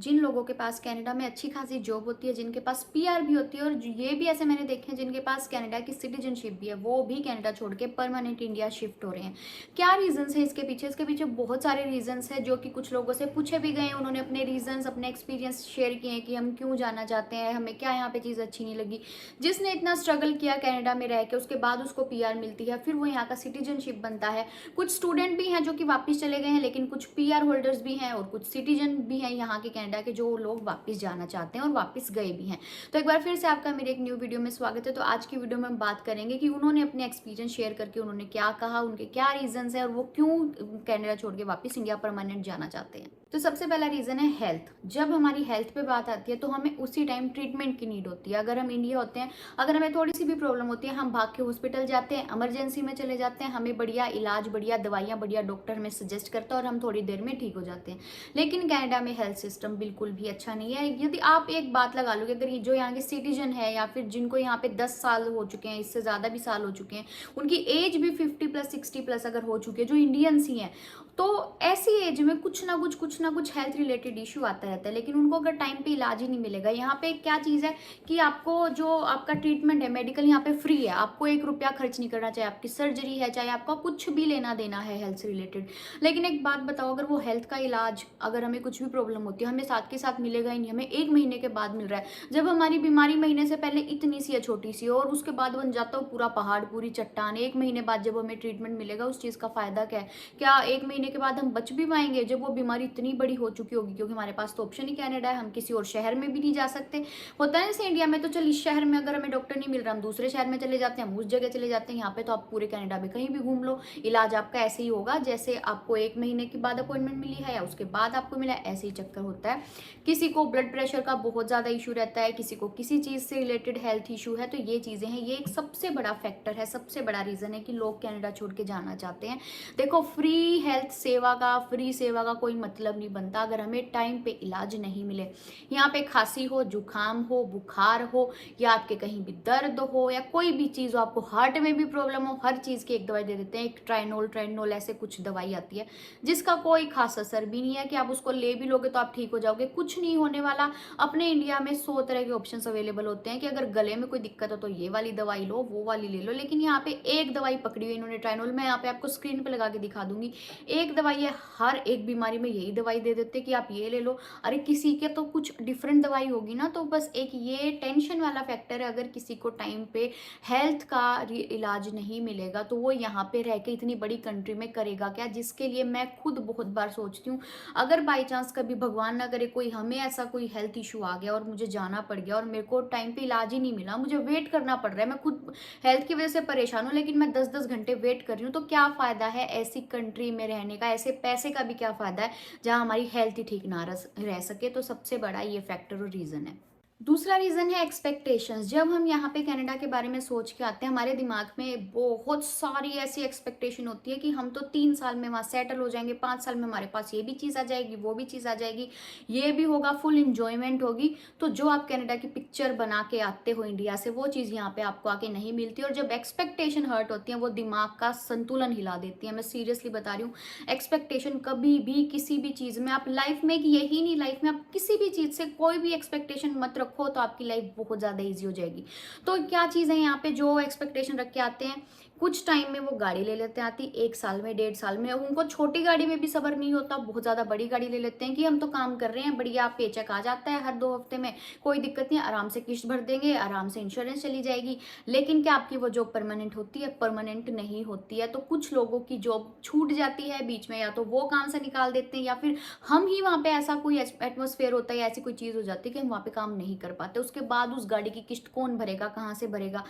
जिन लोगों के पास कनाडा में अच्छी खासी जॉब होती है, जिनके पास पीआर भी होती है, और ये भी ऐसे मैंने देखे हैं जिनके पास कनाडा की सिटीजनशिप भी है, वो भी कनाडा छोड़ के परमानेंट इंडिया शिफ्ट हो रहे हैं। क्या रीजंस है इसके पीछे? इसके पीछे बहुत सारे रीजंस है जो कि कुछ लोगों से पूछे भी गए, उन्होंने अपने रीजंस, अपने एक्सपीरियंस शेयर किए हैं कि हम क्यों जाना चाहते हैं, हमें क्या यहाँ पे चीज़ अच्छी नहीं लगी। जिसने इतना स्ट्रगल किया कनाडा में रह के, उसके बाद उसको पीआर मिलती है, फिर वो यहाँ का सिटीजनशिप बनता है। कुछ स्टूडेंट भी हैं जो कि वापस चले गए हैं, लेकिन कुछ पीआर होल्डर्स भी हैं और कुछ सिटीजन भी हैं यहाँ के कनाडा के, जो लोग वापस जाना चाहते हैं और वापस गए भी हैं। तो एक बार फिर से आपका मेरे एक न्यू वीडियो में स्वागत है। तो आज की वीडियो में हम बात करेंगे कि उन्होंने अपने एक्सपीरियंस शेयर करके उन्होंने क्या कहा, उनके क्या रीजंस है और वो क्यों कनाडा छोड़ के वापस इंडिया परमानेंट जाना चाहते हैं। तो सबसे पहला रीजन है हेल्थ। जब हमारी हेल्थ पे बात आती है तो हमें उसी टाइम ट्रीटमेंट की नीड होती है। अगर हम इंडिया होते हैं, अगर हमें थोड़ी सी भी प्रॉब्लम होती है, हम भाग के हॉस्पिटल जाते हैं, इमरजेंसी में चले जाते हैं, हमें बढ़िया इलाज, बढ़िया दवाइयाँ, बढ़िया डॉक्टर हमें सजेस्ट करता है और हम थोड़ी देर में ठीक हो जाते हैं। लेकिन कनाडा में हेल्थ सिस्टम बिल्कुल भी अच्छा नहीं है। यदि आप एक बात लगा लो कि अगर ये जो यहाँ के सिटीजन है या फिर जिनको यहाँ पे 10 साल हो चुके हैं, इससे ज़्यादा भी साल हो चुके हैं, उनकी एज भी 50+ 60+ अगर हो चुकी है, जो इंडियंस ही हैं, तो ऐसी एज में कुछ ना कुछ हेल्थ रिलेटेड इशू आता रहता है। लेकिन उनको अगर टाइम पे इलाज ही नहीं मिलेगा। यहाँ पे क्या चीज़ है कि आपको जो आपका ट्रीटमेंट है मेडिकल यहाँ पे फ्री है, आपको 1 रुपया खर्च नहीं करना, चाहे आपकी सर्जरी है, चाहे आपका कुछ भी लेना देना है हेल्थ से रिलेटेड। लेकिन एक बात बताओ, अगर वो हेल्थ का इलाज, अगर हमें कुछ भी प्रॉब्लम होती है, हमें साथ के साथ मिलेगा ही नहीं, हमें 1 महीने के बाद मिल रहा है। जब हमारी बीमारी महीने से पहले इतनी सी है, छोटी सी, और उसके बाद बन जाता हो पूरा पहाड़, पूरी चट्टान। 1 महीने बाद जब हमें ट्रीटमेंट मिलेगा, उस चीज़ का फायदा क्या है? क्या 1 महीने के बाद हम बच भी पाएंगे जब वो बीमारी इतनी बड़ी हो चुकी होगी? क्योंकि हमारे पास तो ऑप्शन ही कनाडा है, हम किसी और शहर में भी नहीं जा सकते। होता है जैसे इंडिया में, तो चल इस शहर में अगर हमें डॉक्टर नहीं मिल रहा, हम दूसरे शहर में चले जाते हैं, हम उस जगह चले जाते हैं। यहाँ पे तो आप पूरे कनाडा में कहीं भी घूम लो, इलाज आपका ऐसे ही होगा जैसे आपको 1 महीने के बाद अपॉइंटमेंट मिली है या उसके बाद आपको मिला है, ऐसे ही चक्कर होता है। किसी को ब्लड प्रेशर का बहुत ज़्यादा इशू रहता है, किसी को किसी चीज़ से रिलेटेड हेल्थ इशू है। तो ये चीज़ें हैं, ये एक सबसे बड़ा फैक्टर है, सबसे बड़ा रीज़न है कि लोग कनाडा छोड़ के जाना चाहते हैं। देखो, फ्री हेल्थ सेवा का, फ्री सेवा का कोई मतलब नहीं बनता अगर हमें टाइम पे इलाज नहीं मिले। यहाँ पे खांसी हो, जुकाम हो, बुखार हो, या आपके कहीं भी दर्द हो, या कोई भी चीज़ हो, आपको हार्ट में भी प्रॉब्लम हो, हर चीज़ की एक दवाई दे देते हैं। एक ट्राइनोल ऐसे कुछ दवाई आती है जिसका कोई खास असर भी नहीं है कि आप उसको ले भी लोगे तो आप ठीक हो जाओगे, कुछ नहीं होने वाला। अपने इंडिया में 100 तरह के ऑप्शन अवेलेबल होते हैं कि अगर गले में कोई दिक्कत हो तो ये वाली दवाई लो, वो वाली ले लो। लेकिन यहाँ पे एक दवाई पकड़ी हुई इन्होंने, ट्राइनोल। मैं यहाँ पे आपको स्क्रीन पे लगा के दिखा दूंगी। एक दवाई है, हर एक बीमारी में यही दवाई दे देते कि आप ये ले लो। अरे किसी के तो कुछ डिफरेंट दवाई होगी ना। तो बस एक ये टेंशन वाला फैक्टर है, अगर किसी को टाइम पे हेल्थ का इलाज नहीं मिलेगा तो वो यहाँ पे रह के इतनी बड़ी कंट्री में करेगा क्या? जिसके लिए मैं खुद बहुत बार सोचती हूँ, अगर बाई चांस कभी भगवान ना करे कोई हमें ऐसा कोई हेल्थ इशू आ गया और मुझे जाना पड़ गया और मेरे को टाइम पे इलाज ही नहीं मिला, मुझे वेट करना पड़ रहा है, मैं खुद हेल्थ की वजह से परेशान हूँ, लेकिन मैं 10-10 घंटे वेट कर रही हूँ, तो क्या फ़ायदा है ऐसी कंट्री में रहने का? ऐसे पैसे का भी क्या फ़ायदा है जहाँ हमारी हेल्थ ही ठीक ना रह सके? तो सबसे बड़ा ये फैक्टर और रीज़न है। दूसरा रीज़न है एक्सपेक्टेशंस। जब हम यहाँ पे कनाडा के बारे में सोच के आते हैं, हमारे दिमाग में बहुत सारी ऐसी एक्सपेक्टेशन होती है कि हम तो 3 साल में वहाँ सेटल हो जाएंगे, 5 साल में हमारे पास ये भी चीज़ आ जाएगी, वो भी चीज़ आ जाएगी, ये भी होगा, फुल इंजॉयमेंट होगी। तो जो आप कनाडा की पिक्चर बना के आते हो इंडिया से, वो चीज़ यहाँ पे आपको आके नहीं मिलती। और जब एक्सपेक्टेशन हर्ट होती है, वो दिमाग का संतुलन हिला देती है। मैं सीरियसली बता रही हूँ, एक्सपेक्टेशन कभी भी किसी भी चीज़ में, आप लाइफ में, यही नहीं, लाइफ में आप किसी भी चीज़ से कोई भी एक्सपेक्टेशन मत रखो, तो आपकी लाइफ बहुत ज़्यादा ईजी हो जाएगी। तो क्या चीज़ है यहाँ पे, जो एक्सपेक्टेशन रख के आते हैं, कुछ टाइम में वो गाड़ी ले लेते हैं, आती 1 साल में, 1.5 साल में। उनको छोटी गाड़ी में भी सब्र नहीं होता, बहुत ज़्यादा बड़ी गाड़ी ले लेते हैं कि हम तो काम कर रहे हैं, बढ़िया पेचेक आ जाता है हर 2 हफ्ते में, कोई दिक्कत नहीं, आराम से किस्त भर देंगे, आराम से इंश्योरेंस चली जाएगी। लेकिन क्या आपकी वो जॉब परमानेंट होती है? परमानेंट नहीं होती है। तो कुछ लोगों की जॉब छूट जाती है बीच में, या तो वो काम से निकाल देते हैं, या फिर हम ही वहाँ पे ऐसा कोई एटमोसफेयर होता है या ऐसी कोई चीज़ हो जाती है कि हम वहाँ पे काम नहीं कर पाते। उसके बाद उस गाड़ी की किस्त कौन भरेगा, कहाँ से भरेगा?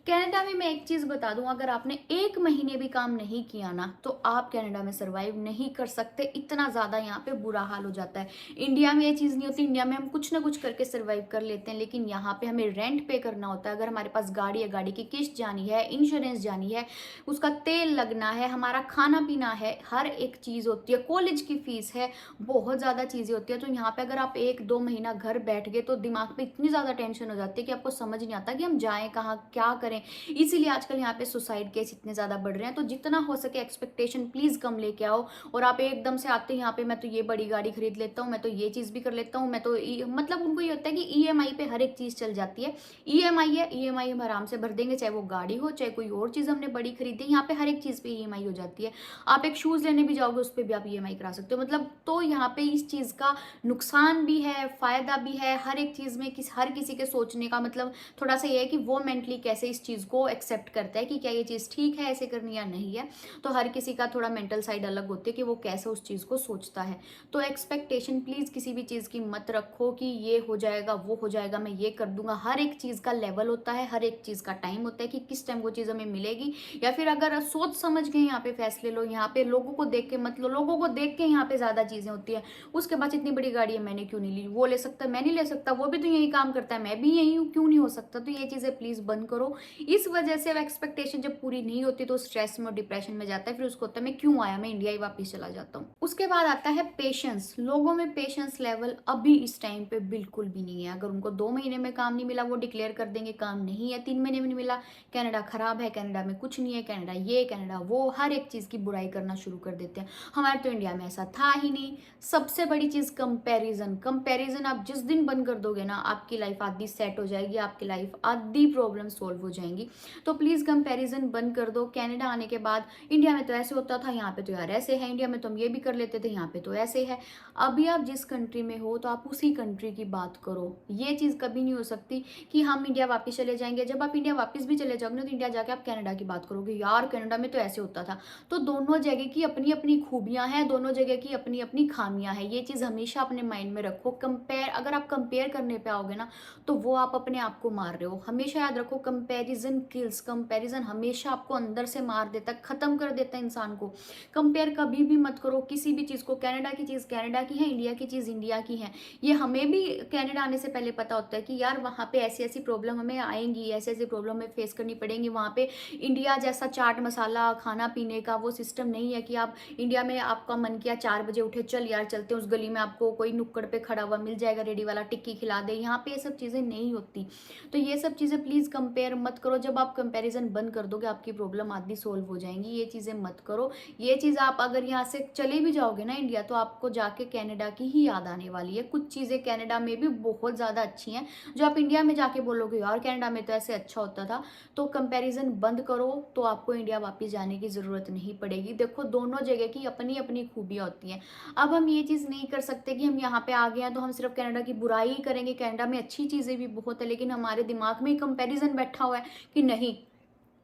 कनाडा में मैं एक चीज़ बता दूं, अगर आपने 1 महीने भी काम नहीं किया ना, तो आप कनाडा में सरवाइव नहीं कर सकते। इतना ज़्यादा यहाँ पे बुरा हाल हो जाता है। इंडिया में ये चीज़ नहीं होती, इंडिया में हम कुछ ना कुछ करके सरवाइव कर लेते हैं, लेकिन यहाँ पे हमें रेंट पे करना होता है। अगर हमारे पास गाड़ी है, गाड़ी की किस्त जानी है, इंश्योरेंस जानी है, उसका तेल लगना है, हमारा खाना पीना है, हर एक चीज़ होती है, कॉलेज की फीस है, बहुत ज़्यादा चीज़ें होती है। तो यहाँ पे अगर आप 1-2 महीना घर बैठ गए तो दिमाग पे इतनी ज़्यादा टेंशन हो जाती है कि आपको समझ नहीं आता कि हम जाएं कहाँ, क्या करें। इसीलिए आजकल यहाँ पे सुसाइड कोविड केस इतने ज़्यादा बढ़ रहे हैं, तो जितना हो सके एक्सपेक्टेशन प्लीज़ कम लेके आओ। और आप एकदम से आते हैं यहाँ पे, मैं तो ये बड़ी गाड़ी खरीद लेता हूँ, मैं तो ये चीज़ भी कर लेता हूँ, मैं तो मतलब उनको ये होता है कि ईएमआई पे हर एक चीज़ चल जाती है। ईएमआई है, ईएमआई हम आराम से भर देंगे, चाहे वो गाड़ी हो चाहे कोई और चीज़ हमने बड़ी खरीदी, यहाँ पे हर एक चीज़ पे ईएमआई हो जाती है। आप एक शूज़ लेने भी जाओगे उस पर भी आप ईएमआई करा सकते हो, मतलब तो यहाँ पे इस चीज़ का नुकसान भी है, फ़ायदा भी है। हर एक चीज़ में हर किसी के सोचने का मतलब थोड़ा सा ये है कि वो मेंटली कैसे इस चीज़ को एक्सेप्ट करता है कि क्या ये चीज़ ठीक है ऐसे करनी या नहीं है। तो हर किसी का थोड़ा मेंटल साइड अलग होती है कि वो कैसे उस चीज़ को सोचता है। तो एक्सपेक्टेशन प्लीज़ किसी भी चीज़ की मत रखो कि ये हो जाएगा, वो हो जाएगा, मैं ये कर दूंगा। हर एक चीज़ का लेवल होता है, हर एक चीज़ का टाइम होता है कि किस टाइम वो चीज़ हमें मिलेगी। या फिर अगर सोच समझ के यहाँ पे फैसले लो, यहाँ पे लोगों को देख के मत लो। लोगों को देख के यहाँ पे ज़्यादा चीज़ें होती है। उसके बाद इतनी बड़ी गाड़ी है, मैंने क्यों नहीं ली, वो ले सकता है, मैं नहीं ले सकता, वो भी तो यही काम करता है, मैं भी यही हूँ, क्यों नहीं हो सकता। तो ये चीज़ें प्लीज़ बंद करो। इस वजह से एक्सपेक्टेशन जब पूरी नहीं होती तो स्ट्रेस में और डिप्रेशन में जाता है, फिर उसको होता है मैं क्यों आया, मैं इंडिया ही वापस चला जाता हूँ। उसके बाद आता है पेशेंस। लोगों में पेशेंस लेवल अभी इस टाइम पे बिल्कुल भी नहीं है। अगर उनको 2 महीने में काम नहीं मिला वो डिक्लेयर कर देंगे काम नहीं है। 3 महीने में नहीं मिला, कनाडा खराब है, कनाडा में कुछ नहीं है, कनाडा ये कनाडा वो, हर एक चीज़ की बुराई करना शुरू कर देते हैं। हमारे तो इंडिया में ऐसा था ही नहीं। सबसे बड़ी चीज़ कंपैरिजन। कंपैरिजन आप जिस दिन बंद कर दोगे ना, आपकी लाइफ आधी सेट हो जाएगी, आपकी लाइफ आधी प्रॉब्लम सॉल्व हो जाएंगी। तो प्लीज़ कंपैरिजन बंद कर दो। कनाडा आने के बाद इंडिया में तो ऐसे होता था, यहाँ पे तो यार ऐसे है, इंडिया में तो हम ये भी कर लेते थे, यहाँ पे तो ऐसे है। अभी आप जिस कंट्री में हो तो आप उसी कंट्री की बात करो। ये चीज़ कभी नहीं हो सकती कि हम इंडिया वापस चले जाएंगे। जब आप इंडिया वापस भी चले जाओगे ना, तो इंडिया जाके आप कनाडा की बात करोगे, यार कनाडा में तो ऐसे होता था। तो दोनों जगह की अपनी अपनी खूबियां हैं, दोनों जगह की अपनी अपनी खामियां हैं। ये चीज़ हमेशा अपने माइंड में रखो। कंपेयर, अगर आप कंपेयर करने पे आओगे ना, तो वो आप अपने आप को मार रहे हो। हमेशा याद रखो, कंपैरिजन किल्स। कंपैरिजन हमेशा आपको अंदर से मार देता है, खत्म कर देता है इंसान को। कंपेयर कभी भी मत करो किसी भी चीज़ को। कनाडा की चीज़ कनाडा की है, इंडिया की चीज़ इंडिया की है। ये हमें भी कनाडा आने से पहले पता होता है कि यार वहाँ पे ऐसी ऐसी प्रॉब्लम हमें आएंगी, ऐसी ऐसी प्रॉब्लम हमें फेस करनी पड़ेंगी। वहाँ पे इंडिया जैसा चाट मसाला खाना पीने का वो सिस्टम नहीं है कि आप इंडिया में आपका मन किया 4 बजे उठे, चल यार चलते हैं उस गली में, आपको कोई नुक्कड़ पे खड़ा हुआ मिल जाएगा रेडी वाला, टिक्की खिला दे। यहाँ पे ये सब चीज़ें नहीं होती। तो ये सब चीज़ें प्लीज़ कंपेयर मत करो। जब आप कंपैरिजन बंद कर दोगे आपकी प्रॉब्लम आधी सोल्व हो जाएंगी। ये चीज़ें मत करो। ये चीज़ आप अगर यहाँ से चले भी जाओगे ना इंडिया, तो आपको जाके कनाडा की ही याद आने वाली है। कुछ चीज़ें कनाडा में भी बहुत ज़्यादा अच्छी हैं जो आप इंडिया में जाके बोलोगे यार कनाडा में तो ऐसे अच्छा होता था। तो कंपैरिजन बंद करो, तो आपको इंडिया वापस जाने की ज़रूरत नहीं पड़ेगी। देखो दोनों जगह की अपनी अपनी खूबियाँ होती हैं। अब हम ये चीज़ नहीं कर सकते कि हम यहाँ पे आ गए हैं तो हम सिर्फ कनाडा की बुराई ही करेंगे। कनाडा में अच्छी चीज़ें भी बहुत है, लेकिन हमारे दिमाग में ही कंपैरिजन बैठा हुआ है कि नहीं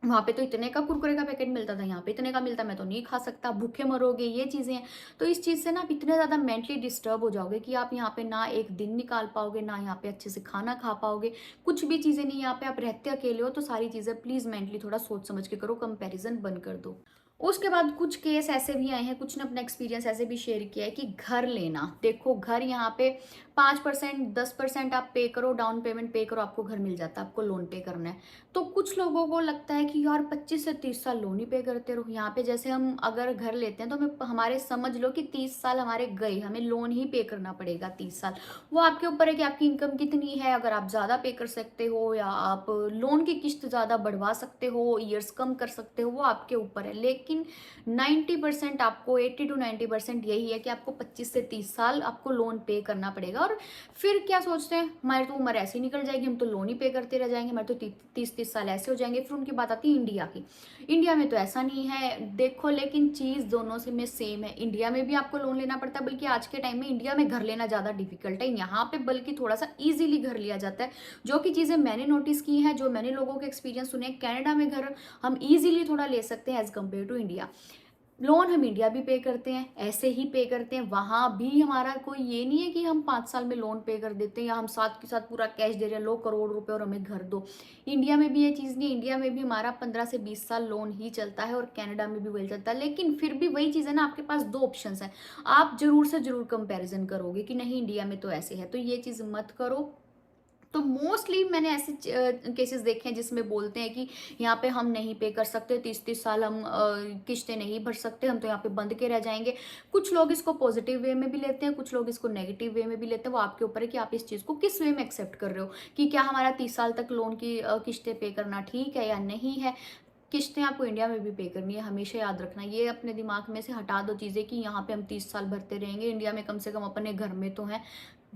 वहाँ पे तो इतने का कुरकुरे का पैकेट मिलता था, यहाँ पे इतने का मिलता, मैं तो नहीं खा सकता, भूखे मरोगे, ये चीज़ें हैं। तो इस चीज़ से ना आप इतने ज़्यादा मेंटली डिस्टर्ब हो जाओगे कि आप यहाँ पे ना एक दिन निकाल पाओगे, ना यहाँ पे अच्छे से खाना खा पाओगे, कुछ भी चीज़ें नहीं। यहाँ पे आप रहते अकेले हो, तो सारी चीज़ें प्लीज़ मेंटली थोड़ा सोच समझ के करो, कंपेरिजन बंद कर दो। उसके बाद कुछ केस ऐसे भी आए हैं, कुछ ने अपना एक्सपीरियंस ऐसे भी शेयर किया है कि घर लेना। देखो घर यहाँ पे 5% 10% आप पे करो, डाउन पेमेंट पे करो, आपको घर मिल जाता है, आपको लोन पे करना है। तो कुछ लोगों को लगता है कि यार 25 से 30 साल लोन ही पे करते रहो। यहाँ पे जैसे हम अगर घर लेते हैं तो हमें हमारे समझ लो कि 30 साल हमारे गए, हमें लोन ही पे करना पड़ेगा 30 साल। वो आपके ऊपर है कि आपकी इनकम कितनी है। अगर आप ज़्यादा पे कर सकते हो या आप लोन की किस्त ज़्यादा बढ़वा सकते हो, ईयर्स कम कर सकते हो, वो आपके ऊपर है। लेकिन 90% आपको 80 to 90% यही है कि आपको 25 से 30 साल आपको लोन पे करना पड़ेगा। और फिर क्या सोचते हैं, हमारी तो उम्र ऐसे ही निकल जाएगी, हम तो लोन ही पे करते रह जाएंगे, हमारे तो 30-30 साल ऐसे हो जाएंगे। फिर उनकी बात आती है इंडिया की। इंडिया में तो ऐसा नहीं है देखो, लेकिन चीज़ दोनों से में सेम है। इंडिया में भी आपको लोन लेना पड़ता है, बल्कि आज के टाइम में इंडिया में घर लेना ज़्यादा डिफिकल्ट है। यहाँ पे बल्कि थोड़ा सा ईजिली घर लिया जाता है। जो कि चीज़ें मैंने नोटिस की हैं, जो मैंने लोगों के एक्सपीरियंस सुने, कनाडा में घर हम ईजिली थोड़ा ले सकते हैं as compare to India. Loan हम इंडिया भी पे करते हैं, ऐसे ही पे करते हैं। वहाँ भी हमारा कोई ये नहीं है कि हम 5 साल में लोन पे कर देते हैं या हम साथ के साथ पूरा कैश दे रहे हैं, लो करोड़ रुपए और हमें घर दो। इंडिया में भी ये चीज़ नहीं है। इंडिया में भी हमारा 15 से 20 साल लोन ही चलता है और कनाडा में भी वही चलता है। लेकिन फिर भी वही चीज़ है ना, आपके पास 2 ऑप्शन है। आप जरूर से जरूर कंपेरिजन करोगे कि नहीं इंडिया में तो ऐसे है, तो ये चीज़ मत करो। तो मोस्टली मैंने ऐसे केसेस देखे हैं जिसमें बोलते हैं कि यहाँ पे हम नहीं पे कर सकते, 30-30 साल हम किस्तें नहीं भर सकते, हम तो यहाँ पे बंद के रह जाएंगे। कुछ लोग इसको पॉजिटिव वे में भी लेते हैं, कुछ लोग इसको नेगेटिव वे में भी लेते हैं। वो आपके ऊपर है कि आप इस चीज़ को किस वे में एक्सेप्ट कर रहे हो कि क्या हमारा 30 साल तक लोन की किस्तें पे करना ठीक है या नहीं है। किस्तें आपको इंडिया में भी पे करनी है, हमेशा याद रखना। ये अपने दिमाग में से हटा दो चीज़ें कि यहाँ पे हम 30 साल भरते रहेंगे, इंडिया में कम से कम अपने घर में तो हैं।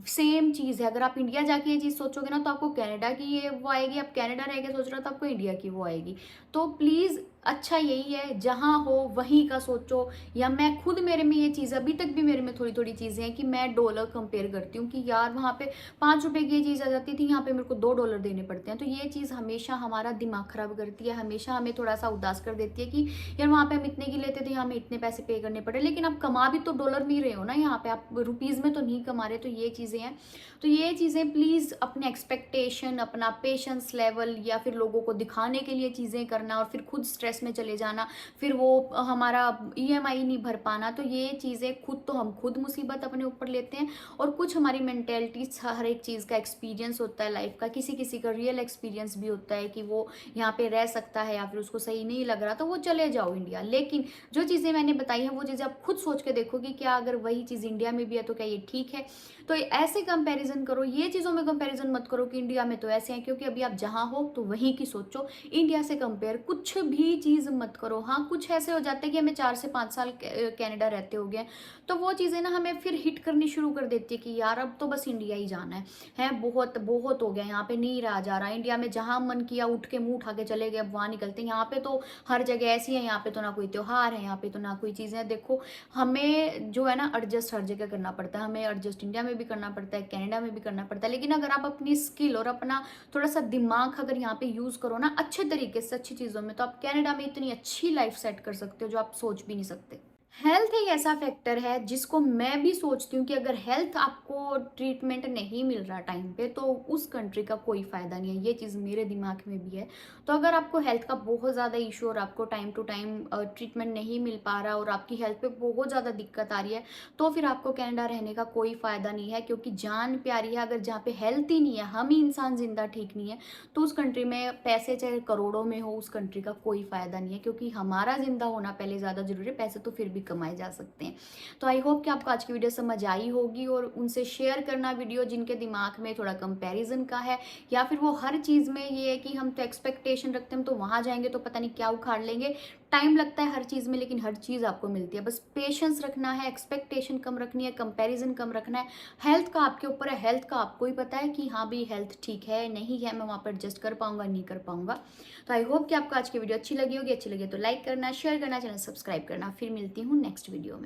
सेम चीज़ है, अगर आप इंडिया जाके ये चीज़ सोचोगे ना तो आपको कनाडा की ये वो आएगी, आप कनाडा रह के सोच रहे हो तो आपको इंडिया की वो आएगी। तो प्लीज़ अच्छा यही है, जहाँ हो वहीं का सोचो। या मैं खुद, मेरे में ये चीज़ अभी तक भी मेरे में थोड़ी थोड़ी चीज़ें हैं कि मैं डॉलर कंपेयर करती हूँ कि यार वहाँ पे 5 रुपए की ये चीज़ आ जाती थी, यहाँ पे मेरे को $2 देने पड़ते हैं। तो ये चीज़ हमेशा हमारा दिमाग खराब करती है, हमेशा हमें थोड़ा सा उदास कर देती है कि यार वहाँ पे हम इतने की लेते थे, यहाँ हमें इतने पैसे पे करने पड़े। लेकिन आप कमा भी तो डॉलर में ही रहे हो ना, यहाँ पे आप रुपीज़ में तो नहीं कमा रहे। तो ये चीज़ें हैं। तो ये चीज़ें प्लीज़ अपने एक्सपेक्टेशन, अपना पेशेंस लेवल या फिर लोगों को दिखाने के लिए चीज़ें करना और फिर खुद स्ट्रेस में चले जाना, फिर वो हमारा ईएमआई नहीं भर पाना, तो ये चीज़ें खुद तो हम खुद मुसीबत अपने ऊपर लेते हैं। और कुछ हमारी मेंटेलिटी, हर एक चीज़ का एक्सपीरियंस होता है लाइफ का, किसी किसी का रियल एक्सपीरियंस भी होता है कि वो यहाँ पे रह सकता है या फिर उसको सही नहीं लग रहा तो वो चले जाओ इंडिया। लेकिन जो चीज़ें मैंने बताई हैं वो चीज़ें आप खुद सोच के देखो कि क्या अगर वही चीज़ इंडिया में भी है तो क्या ये ठीक है। तो ऐसे कंपैरिजन करो, ये चीज़ों में कंपैरिजन मत करो कि इंडिया में तो ऐसे हैं, क्योंकि अभी आप जहाँ हो तो वहीं की सोचो। इंडिया से कंपेयर कुछ भी चीज़ मत करो। हाँ, कुछ ऐसे हो जाते हैं कि हमें 4 से 5 साल कनाडा रहते हो गए, तो वो चीज़ें ना हमें फिर हिट करनी शुरू कर देती है कि यार अब तो बस इंडिया ही जाना है बहुत बहुत हो गया, यहाँ पे नहीं रहा जा रहा। इंडिया में जहाँ मन किया उठ के मुंह उठा के चले गए, अब वहाँ निकलते हैं। यहाँ पे तो हर जगह ऐसी है, यहाँ पे तो ना कोई त्योहार है, यहाँ पे तो ना कोई चीज़ें हैं। देखो, हमें जो है ना एडजस्ट हर जगह करना पड़ता है, हमें एडजस्ट इंडिया में भी करना पड़ता है, कनाडा में भी करना पड़ता है। लेकिन अगर आप अपनी स्किल और अपना थोड़ा सा दिमाग अगर यहाँ पे यूज़ करो ना अच्छे तरीके से, अच्छी चीज़ों में, तो आप कनाडा में इतनी अच्छी लाइफ सेट कर सकते हो जो आप सोच भी नहीं सकते। हेल्थ एक ऐसा फैक्टर है जिसको मैं भी सोचती हूँ कि अगर हेल्थ आपको ट्रीटमेंट नहीं मिल रहा टाइम पे तो उस कंट्री का कोई फ़ायदा नहीं है। ये चीज़ मेरे दिमाग में भी है। तो अगर आपको हेल्थ का बहुत ज़्यादा इशू और आपको टाइम टू टाइम ट्रीटमेंट नहीं मिल पा रहा और आपकी हेल्थ पे बहुत ज़्यादा दिक्कत आ रही है, तो फिर आपको कनाडा रहने का कोई फ़ायदा नहीं है, क्योंकि जान प्यारी है। अगर जहाँ पे हेल्थ ही नहीं है, हम ही इंसान ज़िंदा ठीक नहीं है, तो उस कंट्री में पैसे चाहे करोड़ों में हो, उस कंट्री का कोई फ़ायदा नहीं है, क्योंकि हमारा ज़िंदा होना पहले ज़्यादा ज़रूरी है। पैसे तो फिर भी कमाए जा सकते हैं। तो आई होप कि आपको आज की वीडियो समझ आई होगी, और उनसे शेयर करना वीडियो जिनके दिमाग में थोड़ा कंपैरिजन का है, या फिर वो हर चीज़ में ये है कि हम तो एक्सपेक्टेशन रखते हैं, हम तो वहाँ जाएंगे तो पता नहीं क्या उखाड़ लेंगे। टाइम लगता है हर चीज़ में, लेकिन हर चीज़ आपको मिलती है। बस पेशेंस रखना है, एक्सपेक्टेशन कम रखनी है, कंपैरिजन कम रखना है। हेल्थ का आपके ऊपर है, हेल्थ का आपको ही पता है कि हाँ भाई हेल्थ ठीक है नहीं है, मैं वहाँ पर एडजस्ट कर पाऊंगा नहीं कर पाऊंगा। तो आई होप कि आपको आज की वीडियो अच्छी लगी होगी। अच्छी लगी तो लाइक करना, शेयर करना, चैनल सब्सक्राइब करना। फिर मिलती हूँ नेक्स्ट वीडियो में।